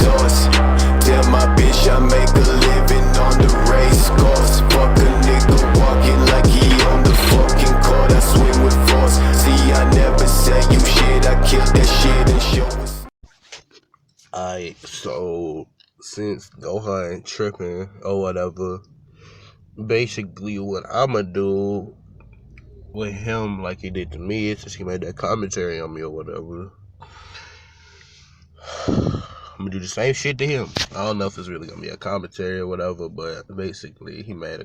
sauce. Tell my bitch I make a living on the race course. Fuck a nigga walking like he on the fucking court. I swing with force. See, I never say you shit. I kill that shit and show us. Alright, so since Gohan tripping or whatever, basically what I'ma do with him like he did to me, since he made that commentary on me or whatever, I'm gonna do the same shit to him. I don't know if it's really gonna be a commentary or whatever, but basically he made a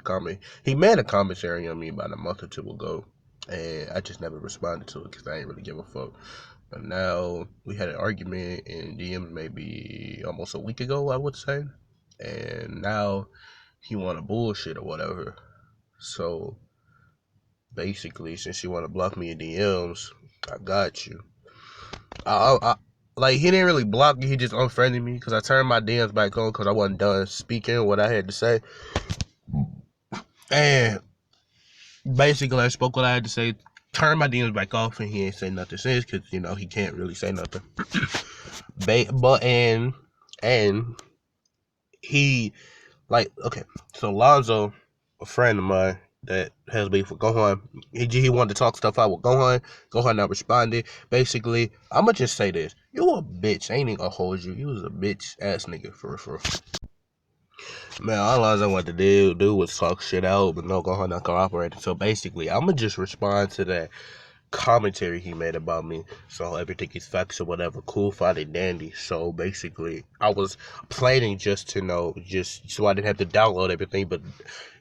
commentary on me about a month or two ago, and I just never responded to it because I ain't really give a fuck. But now we had an argument in DMs maybe almost a week ago, I would say, and now he wanna bullshit or whatever. So basically, since you wanna block me in DMs, I got you. I like, he didn't really block me, he just unfriended me because I turned my DMs back on because I wasn't done speaking what I had to say. And basically, I spoke what I had to say, turned my DMs back off, and he ain't say nothing since because, you know, he can't really say nothing. And he, like, okay, so Lonzo, a friend of mine that has beef with Gohan, he wanted to talk stuff out with Gohan. Gohan not responded. Basically, I'ma just say this: you a bitch. I ain't even gonna hold you. You was a bitch ass nigga for real. Man, all Lonzo wanted to do was talk shit out, but no, Gohan not cooperating. So basically, I'ma just respond to that commentary he made about me. So everything is facts or whatever, cool, fine and dandy. So basically, I was planning just to know, just so I didn't have to download everything, but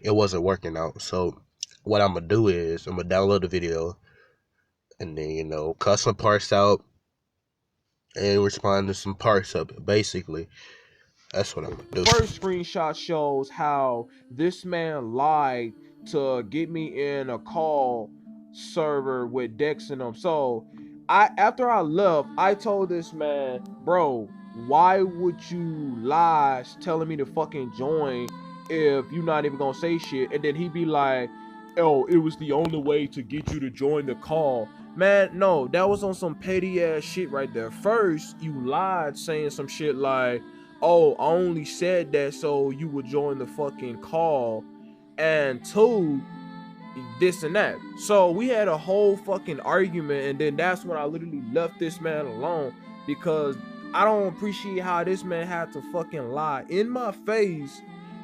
it wasn't working out. So what I'm gonna do is I'm gonna download the video and then, you know, cut some parts out and respond to some parts of it. Basically, that's what I'm gonna do. First screenshot shows how this man lied to get me in a call server with Dex and them. So after I left, I told this man, bro, why would you lie telling me to fucking join if you're not even gonna say shit? And then he be like, oh, it was the only way to get you to join the call. Man, no, that was on some petty ass shit right there. First, you lied saying some shit like, oh, I only said that so you would join the fucking call, and two, this and that. So we had a whole fucking argument, and then that's when I literally left this man alone, because I don't appreciate how this man had to fucking lie in my face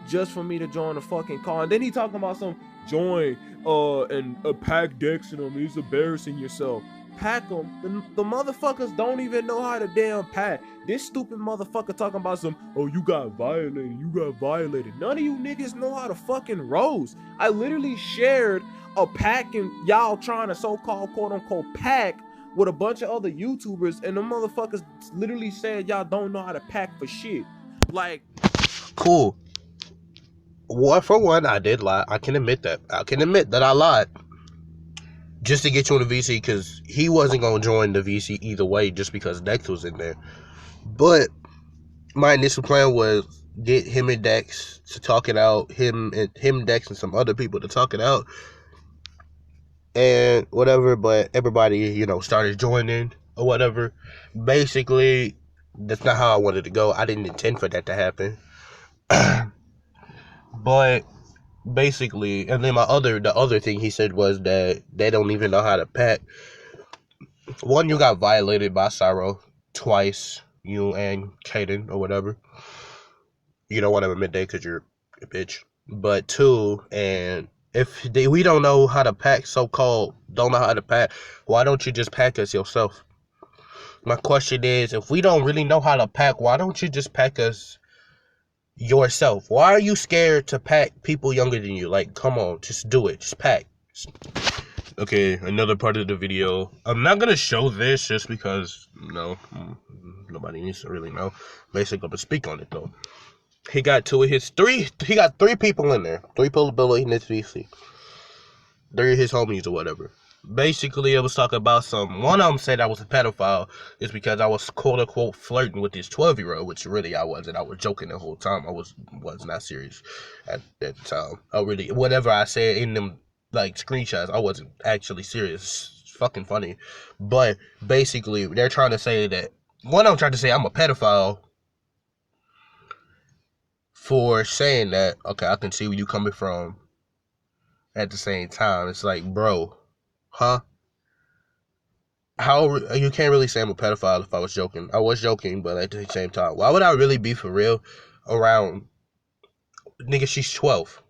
just for me to join the fucking call. And then he talking about some join and pack Dex and them. He's embarrassing yourself. Pack them. The motherfuckers don't even know how to damn pack. This stupid motherfucker talking about some, oh, you got violated. None of you niggas know how to fucking roast. I literally shared a pack and y'all trying to so-called quote-unquote pack with a bunch of other YouTubers, and the motherfuckers literally said y'all don't know how to pack for shit. Like, Cool. Well, for one, I did lie. I can admit that. I lied. Just to get you on the VC, because he wasn't going to join the VC either way, just because Dex was in there. But my initial plan was get him and Dex to talk it out, him, Dex, and some other people to talk it out, and whatever. But everybody, you know, started joining or whatever. Basically, that's not how I wanted to go. I didn't intend for that to happen. But basically, and then the other thing he said was that they don't even know how to pack. One, you got violated by Cyro twice, you and Kaden or whatever. You don't want to admit that because you're a bitch. But two, and if we don't know how to pack, so-called don't know how to pack, why don't you just pack us yourself? My question is, if we don't really know how to pack, why don't you just pack us yourself? Why are you scared to pack people younger than you? Like, come on, just do it. Just pack. Okay, another part of the video. I'm not gonna show this just because, you know, nobody needs to really know. Basically, I'm gonna speak on it though. He got three people in there. 3 people in this VC. They're his homies or whatever. Basically, it was talking about one of them said I was a pedophile is because I was quote unquote flirting with this 12-year-old, which really I wasn't. I was joking the whole time. I was not serious at that time. I really, whatever I said in them like screenshots, I wasn't actually serious. It's fucking funny. But basically, they're trying to say that one of them tried to say I'm a pedophile, for saying that. Okay, I can see where you coming from. At the same time, it's like, bro, huh? How you can't really say I'm a pedophile if I was joking. I was joking, but at the same time, why would I really be for real around nigga? She's 12.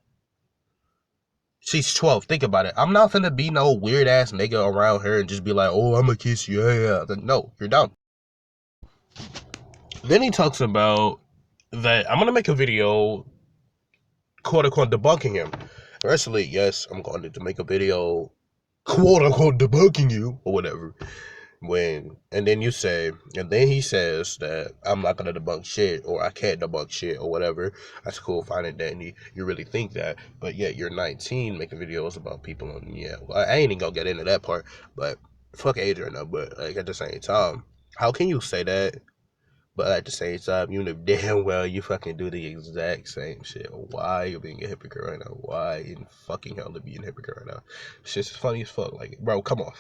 She's 12. Think about it. I'm not gonna be no weird ass nigga around her and just be like, oh, I'm gonna kiss you. Yeah. No, you're dumb. Then he talks about that I'm gonna make a video, quote unquote, debunking him. Firstly, yes, I'm going to make a video, quote unquote, debunking you or whatever. And then you say, and then he says that I'm not gonna debunk shit or I can't debunk shit or whatever. That's cool, fine and dandy. You really think that, but yet you're 19 making videos about people on. Yeah, well, I ain't even gonna get into that part, but fuck age right now. But like at the same time, how can you say that? But at the same time, you know damn well you fucking do the exact same shit. Why are you being a hypocrite right now? Why in fucking hell to be a hypocrite right now? Shit's funny as fuck. Like, bro, come on.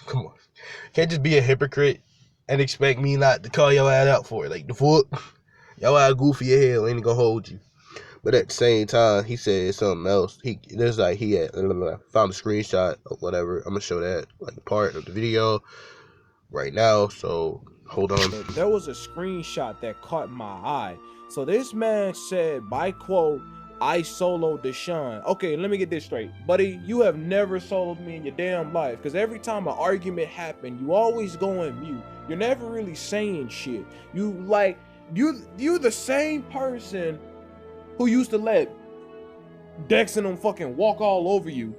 Can't just be a hypocrite and expect me not to call your ass out for it. Like, the fuck? Your ass goofy as hell, ain't gonna hold you. But at the same time, he said something else. He had found a screenshot or whatever. I'm gonna show that like part of the video right now. So hold on. There was a screenshot that caught my eye. So this man said, by quote, I soloed Deshaun. Okay, let me get this straight. Buddy, you have never soloed me in your damn life. Because every time an argument happened, you always go on mute. You're never really saying shit. You're the same person who used to let Dex and them fucking walk all over you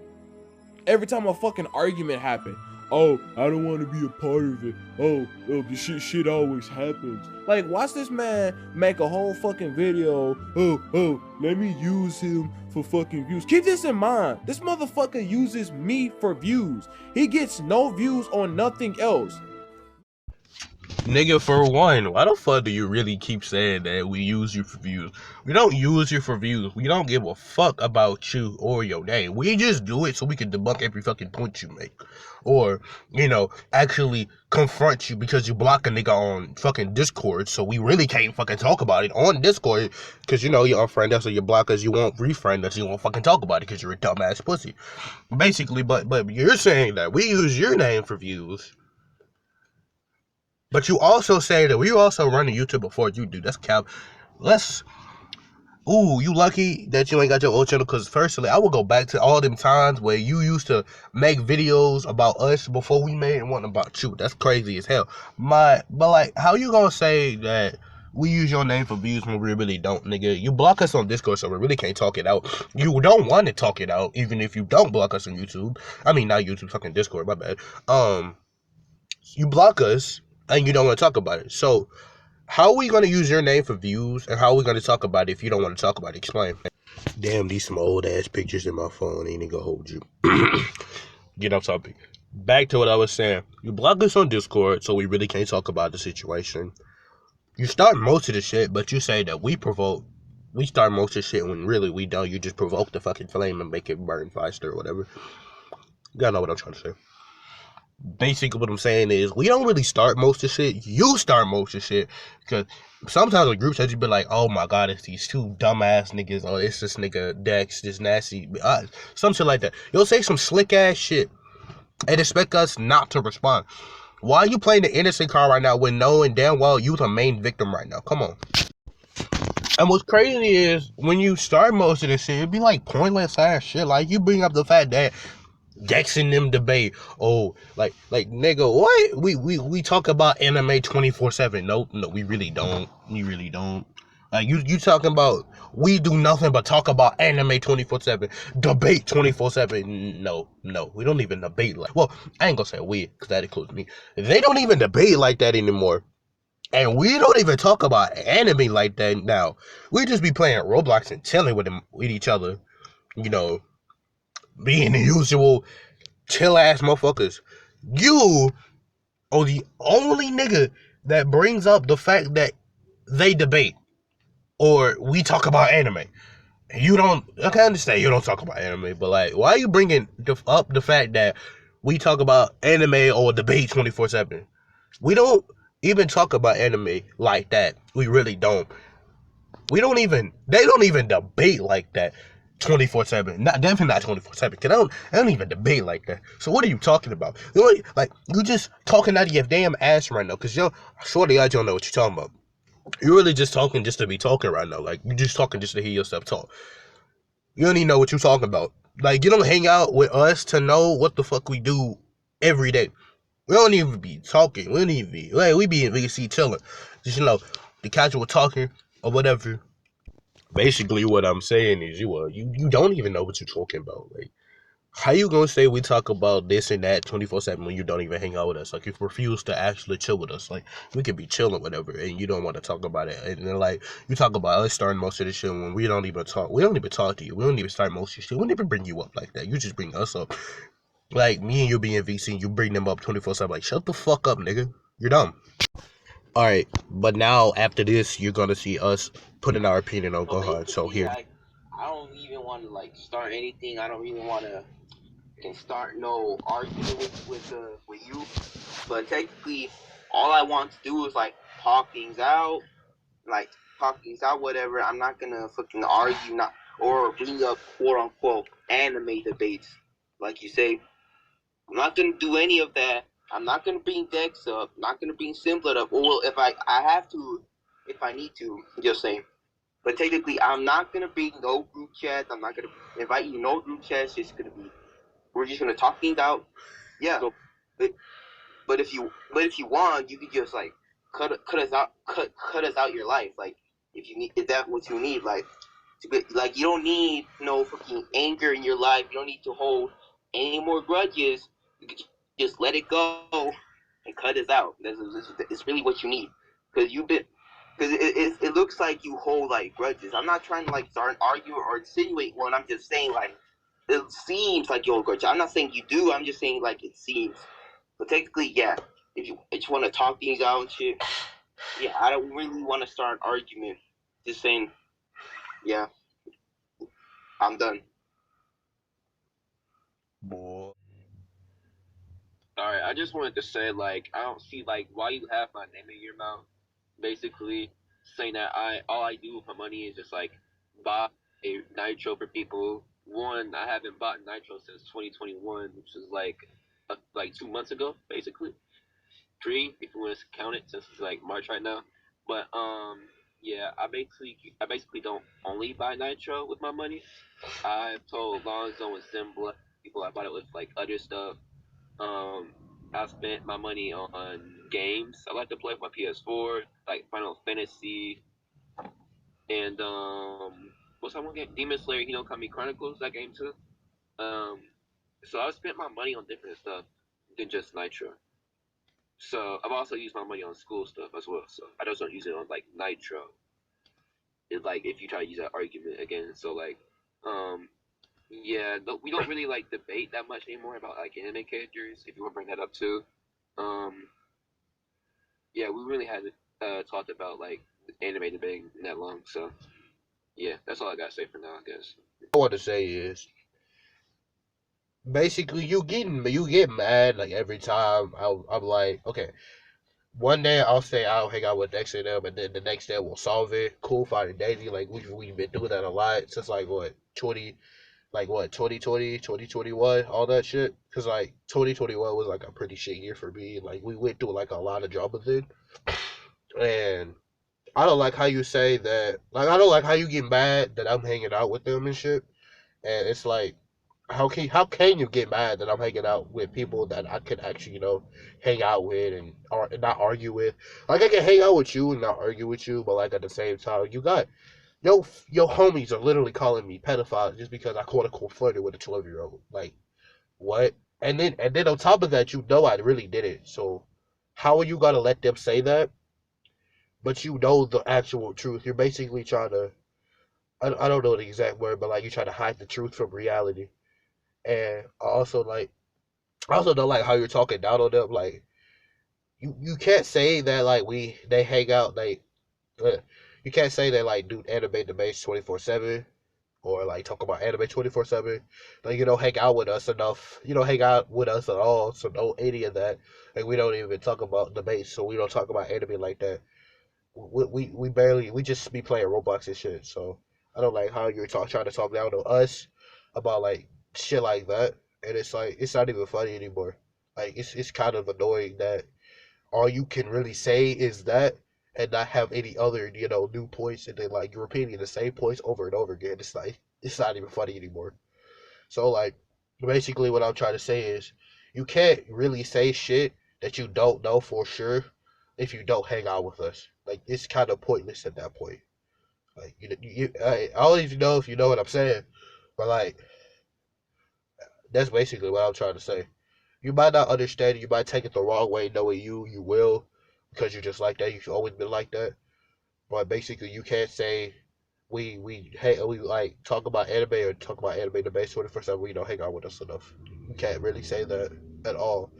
every time a fucking argument happened. Oh, I don't want to be a part of it. Oh, the shit always happens. Like, watch this man make a whole fucking video. Oh, let me use him for fucking views. Keep this in mind. This motherfucker uses me for views. He gets no views on nothing else. Nigga, for one, why the fuck do you really keep saying that we use you for views? We don't use you for views. We don't give a fuck about you or your name. We just do it so we can debunk every fucking point you make. Or, actually confront you because you block a nigga on fucking Discord, so we really can't fucking talk about it on Discord because, you unfriend us or you block us, you won't refriend us, you won't fucking talk about it because you're a dumbass pussy. Basically, but you're saying that we use your name for views. But you also say that we also run YouTube before you do. That's cap. You lucky that you ain't got your old channel, because firstly, I will go back to all them times where you used to make videos about us before we made one about you. That's crazy as hell. But like, how you gonna say that we use your name for views when we really don't, nigga? You block us on Discord, so we really can't talk it out. You don't want to talk it out, even if you don't block us on YouTube. I mean, not YouTube, fucking Discord, my bad. You block us, and you don't want to talk about it. So, how are we going to use your name for views, and how are we going to talk about it if you don't want to talk about it? Explain. Damn, these some old-ass pictures in my phone ain't gonna hold you. Get off topic. Back to what I was saying. You block us on Discord, so we really can't talk about the situation. You start most of the shit, but you say that we start most of the shit when really we don't. You just provoke the fucking flame and make it burn faster or whatever. You gotta know what I'm trying to say. Basically what I'm saying is we don't really start most of shit. You start most of shit, because sometimes the groups you be like, oh my god, it's these two dumbass niggas, or it's this nigga Dex, this nasty, some shit like that. You'll say some slick ass shit and expect us not to respond. Why are you playing the innocent card right now when knowing damn well you the main victim right now? Come on. And what's crazy is when you start most of this shit, it'd be like pointless ass shit. Like, you bring up the fact that Dex and them debate. Oh, like nigga, what? We talk about anime 24/7. No, we really don't. You really don't. Like, you talking about we do nothing but talk about anime 24/7, debate 24/7. No, we don't even debate like. Well, I ain't gonna say we, because that includes me. They don't even debate like that anymore. And we don't even talk about anime like that now. We just be playing Roblox and chilling with each other. Being the usual chill ass motherfuckers. You are the only nigga that brings up the fact that they debate or we talk about anime. You don't. I can understand you don't talk about anime, but like, why are you bringing up the fact that we talk about anime or debate 24/7? We don't even talk about anime like that. We really don't. they don't even debate like that 24/7. Not definitely not 24/7. Cause I don't even debate like that. So what are you talking about? Like you just talking out of your damn ass right now. Cause yo, shorty, I don't know what you're talking about. You're really just talking just to be talking right now. Like you just talking just to hear yourself talk. You don't even know what you're talking about. Like you don't hang out with us to know what the fuck we do every day. We don't even be talking. We don't even be like we be in VC chilling. Just the casual talking or whatever. Basically, what I'm saying is you don't even know what you're talking about. Like, how you gonna say we talk about this and that 24/7 when you don't even hang out with us? Like, you refuse to actually chill with us. Like, we could be chilling, whatever, and you don't want to talk about it. And then like you talk about us starting most of the shit when we don't even talk. We don't even talk to you. We don't even start most of the shit. We don't even bring you up like that. You just bring us up. Like me and you being VC, you bring them up 24/7. Like, shut the fuck up, nigga. You're dumb. All right, but now after this, you're gonna see us putting our opinion on Gohan. So here. I don't even want to like start anything. I don't even want to start no argument with you. But technically, all I want to do is like talk things out, whatever. I'm not gonna fucking argue, not or bring up quote unquote anime debates, like you say. I'm not gonna do any of that. I'm not gonna bring Dex up. I'm not gonna bring Simplet up. Or well, if I have to, if I need to, just saying. But technically, I'm not gonna bring no group chats. I'm not gonna invite you no group chats. We're just gonna talk things out. Yeah. So, but if you want, you could just like cut us out your life. Like if you need, is that what you need? Like you don't need no fucking anger in your life. You don't need to hold any more grudges. You could just let it go and cut us out. It's really what you need because it looks like you hold like grudges. I'm not trying to like start an argument or insinuate one. I'm just saying like it seems like you hold grudges. I'm not saying you do. I'm just saying like it seems. But technically, yeah. If you just want to talk things out and shit, yeah, I don't really want to start an argument. Just saying, yeah, I'm done. Boy. Alright, I just wanted to say, like, I don't see, like, why you have my name in your mouth. Basically, saying that all I do with my money is just, like, buy a nitro for people. One, I haven't bought nitro since 2021, which is, like 2 months ago, basically. 3, if you want to count it, since it's, like, March right now. But, yeah, I basically don't only buy nitro with my money. I've told Lonzo and Zimbla people I bought it with, like, other stuff. I spent my money on games. I like to play with my PS4, like Final Fantasy, and what's that one game? Demon Slayer Hinokami Chronicles. That game too. Um, so I've spent my money on different stuff than just Nitro. So I've also used my money on school stuff as well. So I just don't use it on like Nitro. It's like if you try to use that argument again. So like, yeah, no, we don't really like debate that much anymore about like anime characters. If you want to bring that up too, um, yeah, we really haven't talked about like anime debating that long. So yeah, that's all I gotta say for now, I guess. I want to say is basically you get mad like every time I'm like, okay, one day I'll say I'll hang out with Dexter and them, and then the next day we'll solve it. Cool, fine and daisy. Like we've been doing that a lot since like what 2020, 2021, all that shit. Cause like 2021 was like a pretty shit year for me. Like we went through like a lot of drama then, and I don't like how you say that. Like I don't like how you get mad that I'm hanging out with them and shit. And it's like, how can you get mad that I'm hanging out with people that I could actually hang out with and or not argue with? Like I can hang out with you and not argue with you, but like at the same time, you got your homies are literally calling me pedophile just because I quote unquote flirted with a 12-year-old. Like what? And then on top of that, I really did it. So how are you gonna let them say that? But you know the actual truth. You're basically trying to. I don't know the exact word, but like you try to hide the truth from reality. And I also don't like how you're talking down on them. Like you can't say that like they hang out like uh, you can't say that like do anime debates 24/7 or like talk about anime 24/7. Like you don't hang out with us enough. You don't hang out with us at all. So no any of that. Like we don't even talk about debates. So we don't talk about anime like that. we just be playing Roblox and shit. So I don't like how you're trying to talk down to us about like shit like that, and it's like it's not even funny anymore. Like it's kind of annoying that all you can really say is that and not have any other new points, and then like you're repeating the same points over and over again. It's like it's not even funny anymore. So like basically what I'm trying to say is you can't really say shit that you don't know for sure if you don't hang out with us. Like it's kind of pointless at that point. Like I don't even know if you know what I'm saying, but like that's basically what I'm trying to say. You might not understand it, you might take it the wrong way, knowing you will, because you're just like that. You've always been like that. But basically, you can't say we like talk about anime or talk about anime the base 24/7. We don't hang out with us enough. You can't really say that at all.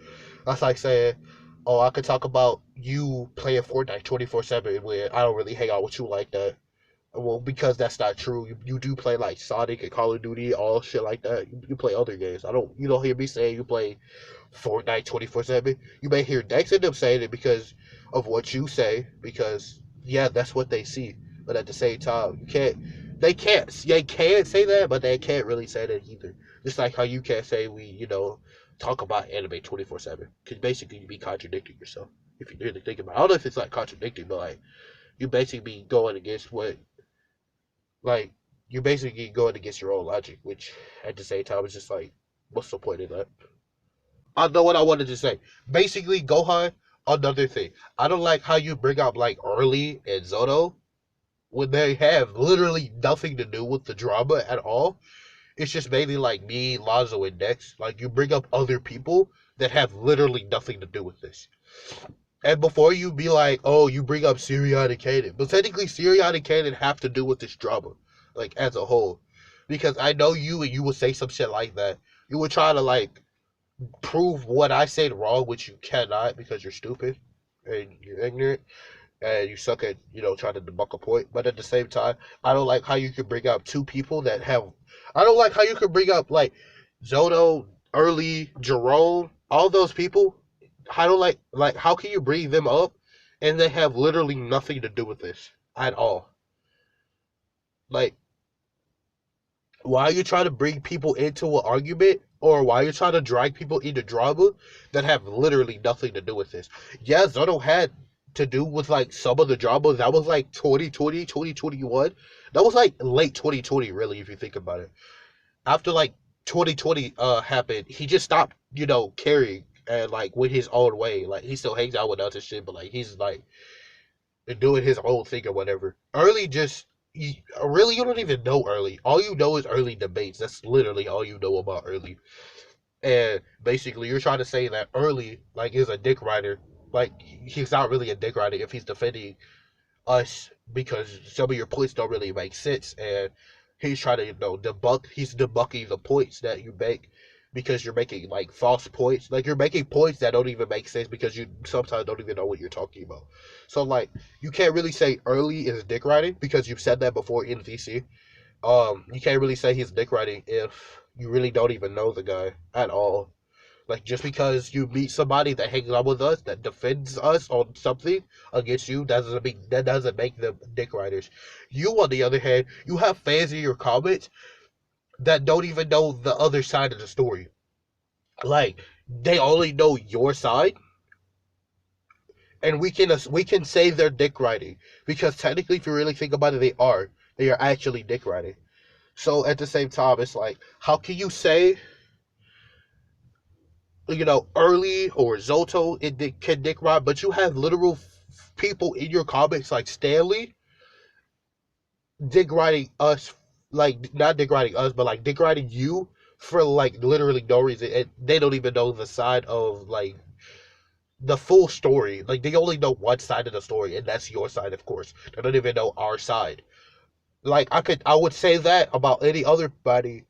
That's like saying, oh, I could talk about you playing Fortnite 24/7 when I don't really hang out with you like that. Well, because that's not true. You do play like Sonic and Call of Duty, all shit like that. You play other games. You don't hear me saying you play Fortnite 24/7. You may hear Dex and them saying it because of what you say, because yeah, that's what they see. But at the same time, they can't say that, but they can't really say that either. Just like how you can't say we talk about anime 24/7, because basically you be contradicting yourself if you really think about it. I don't know if it's like contradicting, but like you basically be going against what like you basically going against your own logic, which at the same time is just like, what's the point of that? I know what I wanted to say. Basically, Gohan, another thing. I don't like how you bring up like Early and Zoto when they have literally nothing to do with the drama at all. It's just mainly like me, Lonzo, and Dex. Like you bring up other people that have literally nothing to do with this. And before you be like, oh, you bring up Sirion and Kaden. But technically, Sirion and Kaden have to do with this drama, like as a whole. Because I know you and you would say some shit like that. You would try to like prove what I said wrong, which you cannot because you're stupid and you're ignorant and you suck at trying to debunk a point. But at the same time, I don't like how you can bring up two people that have. I don't like how you can bring up like Zoto, Early, Jerome, all those people. I don't like how can you bring them up and they have literally nothing to do with this at all. Like why are you trying to bring people into an argument or why are you trying to drag people into drama that have literally nothing to do with this? Yeah, Zoto had to do with like some of the drama. That was like 2020, 2021. That was like late 2020, really, if you think about it. After like 2020 happened, he just stopped, caring and like went his own way. Like he still hangs out with us and shit, but like he's like doing his own thing or whatever. Early just really you don't even know Early. All you know is Early debates. That's literally all you know about Early. And basically you're trying to say that Early like is a dick rider. Like he's not really a dick rider if he's defending us because some of your points don't really make sense and he's trying to he's debunking the points that you make because you're making like false points, like you're making points that don't even make sense because you sometimes don't even know what you're talking about. So like you can't really say Early is dick riding because you've said that before in VC. You can't really say he's dick riding if you really don't even know the guy at all. Like just because you meet somebody that hangs out with us that defends us on something against you, that doesn't make them dick riders. You, on the other hand, you have fans in your comments that don't even know the other side of the story. Like they only know your side, and we can say they're dick riding because technically, if you really think about it, they are actually dick riding. So at the same time, it's like, how can you say Early or Zoto can dick ride, but you have literal people in your comics like Stanley dick riding us, like not dick riding us, but like dick riding you for like literally no reason, and they don't even know the side of like the full story. Like they only know one side of the story, and that's your side, of course. They don't even know our side. Like I would say that about anybody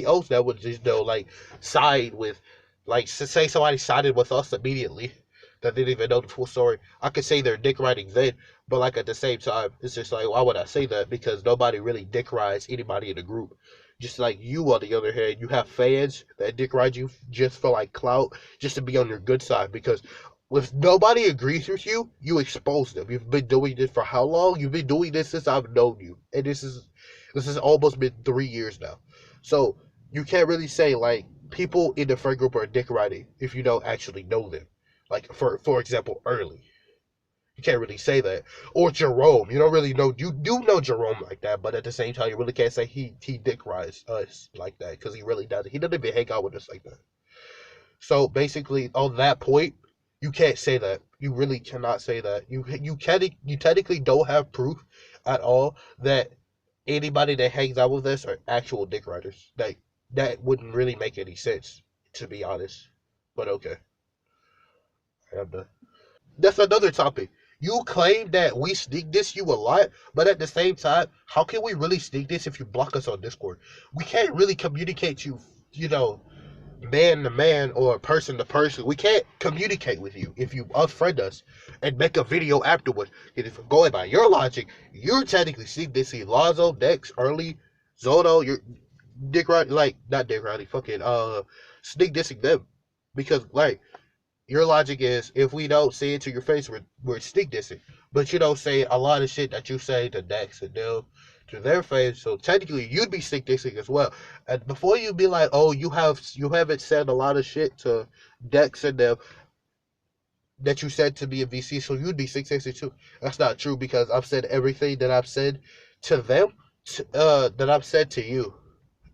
else that would just like side with, like say somebody sided with us immediately that didn't even know the full story. I could say they're dick riding then, but like at the same time, it's just like why would I say that? Because nobody really dick rides anybody in the group. Just like you, on the other hand, you have fans that dick ride you just for like clout, just to be on your good side. Because If nobody agrees with you, you expose them. You've been doing this for how long? You've been doing this since I've known you, and this has almost been 3 years now. So you can't really say like people in the friend group are dick riding if you don't actually know them. Like for example, early. You can't really say that. Or Jerome, you don't really know. You do know Jerome like that, but at the same time, you really can't say he dick rides us like that because he really doesn't. He doesn't even hang out with us like that. So basically, on that point, you can't say that. You really cannot say that. You technically don't have proof at all that anybody that hangs out with us are actual dick riders. That wouldn't really make any sense, to be honest. But okay, I'm done. That's another topic. You claim that we sneak this you a lot, but at the same time, how can we really sneak this if you block us on Discord? We can't really communicate you know, man to man or person to person. We can't communicate with you if you unfriend us and make a video afterwards. And if going by your logic, you're technically sneak dissing Lonzo, Dex, Early, Zono, you're Dick Riley, like not Dick Riley, fucking sneak dissing them because like your logic is if we don't say it to your face, we're sneak dissing. But you don't say a lot of shit that you say to Dex and them to their face. So technically, you'd be sneak dissing as well. And before you be like, oh, you haven't said a lot of shit to Dex and them that you said to me in VC, so you'd be sneak dissing too. That's not true because I've said everything that I've said to them, that I've said to you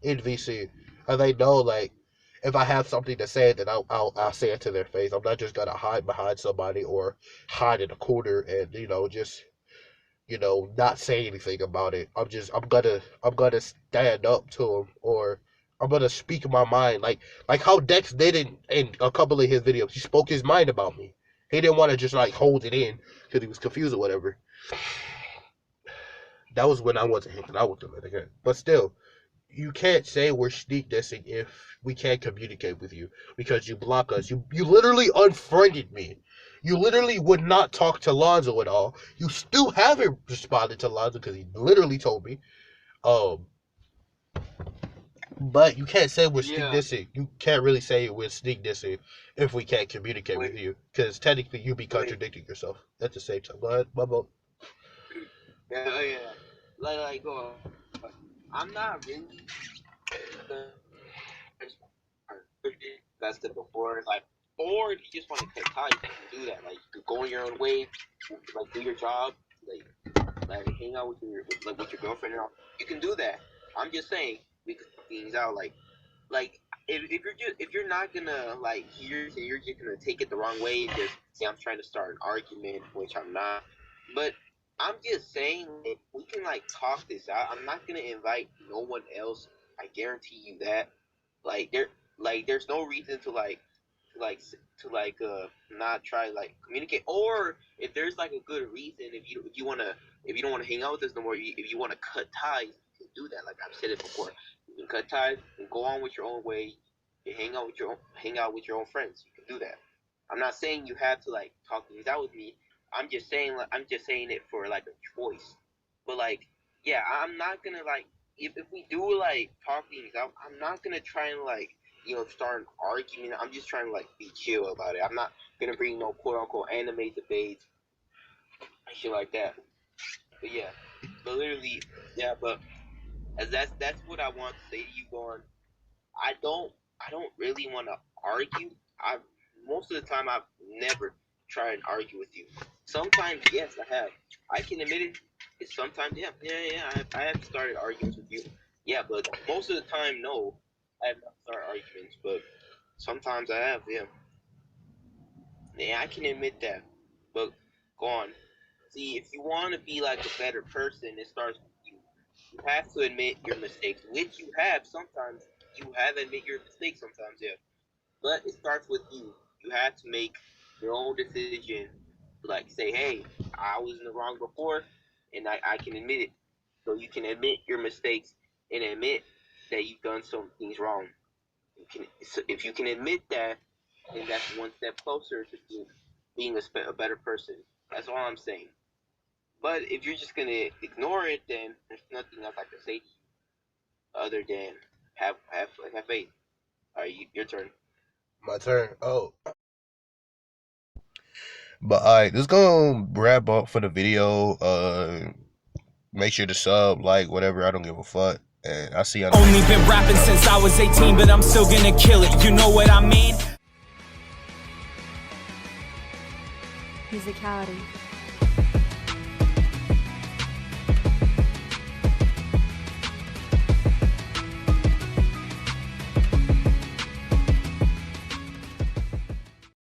in VC, and they know like if I have something to say, then I'll say it to their face. I'm not just gonna hide behind somebody or hide in a corner and just not say anything about it. I'm gonna stand up to them or I'm gonna speak my mind like how Dex did in a couple of his videos. He spoke his mind about me. He didn't want to just like hold it in because he was confused or whatever. That was when I wasn't hanging out with him again. But still, you can't say we're sneak dissing if we can't communicate with you because you block us. You literally unfriended me. You literally would not talk to Lonzo at all. You still haven't responded to Lonzo because he literally told me. Um, but you can't say we're sneak Yeah. dissing. You can't really say we're sneak dissing if we can't communicate with Wait, you because technically you'd be wait. contradicting yourself at the same time. Go ahead, Bubba. Yeah, oh, yeah. Like, go. I'm not really invested before, like, or if you just want to cut ties, you can do that. Like, you could go on your own way, like, do your job, like hang out with your girlfriend and all. You can do that. I'm just saying we could talk things out. Like if you're not gonna like hear it and you're just gonna take it the wrong way and just say I'm trying to start an argument, which I'm not. But I'm just saying like, we can like talk this out. I'm not gonna invite no one else. I guarantee you that. Like there's no reason to like not try like communicate, or if there's like a good reason, if you don't want to hang out with us no more, if you want to cut ties, you can do that. Like I've said it before, you can cut ties and go on with your own way. You hang out with your own friends. You can do that. I'm not saying you have to like talk things out with me. I'm just saying it for like a choice. But like yeah, I'm not gonna like if we do like talk things out, I'm not gonna try and like start an argument. I'm just trying to like be chill about it. I'm not gonna bring no quote unquote anime debates and shit like that. But yeah, but literally, yeah. But as that's what I want to say to you, Going. I don't I don't really want to argue. I Most of the time I've never tried and argue with you. Sometimes yes, I have. I can admit it. It's sometimes yeah. I have started arguments with you. Yeah, but most of the time no. I have not started arguments, but sometimes I have. Yeah. Yeah, I can admit that. But go on. See, if you want to be like a better person, it starts with you. You have to admit your mistakes, which you have sometimes. You have to admit your mistakes sometimes, yeah. But it starts with you. You have to make your own decision. Like say, hey, I was in the wrong before, and I can admit it. So you can admit your mistakes and admit that you've done some things wrong. So if you can admit that, then that's one step closer to being a better person. That's all I'm saying. But if you're just gonna ignore it, then there's nothing else I can say to you other than have faith. All right, your turn. My turn. Oh, But alright, this gonna wrap up for the video. Make sure to sub, like, whatever. I don't give a fuck. And I'll see you on the Only been rapping since I was 18, but I'm still gonna kill it. You know what I mean? Musicality.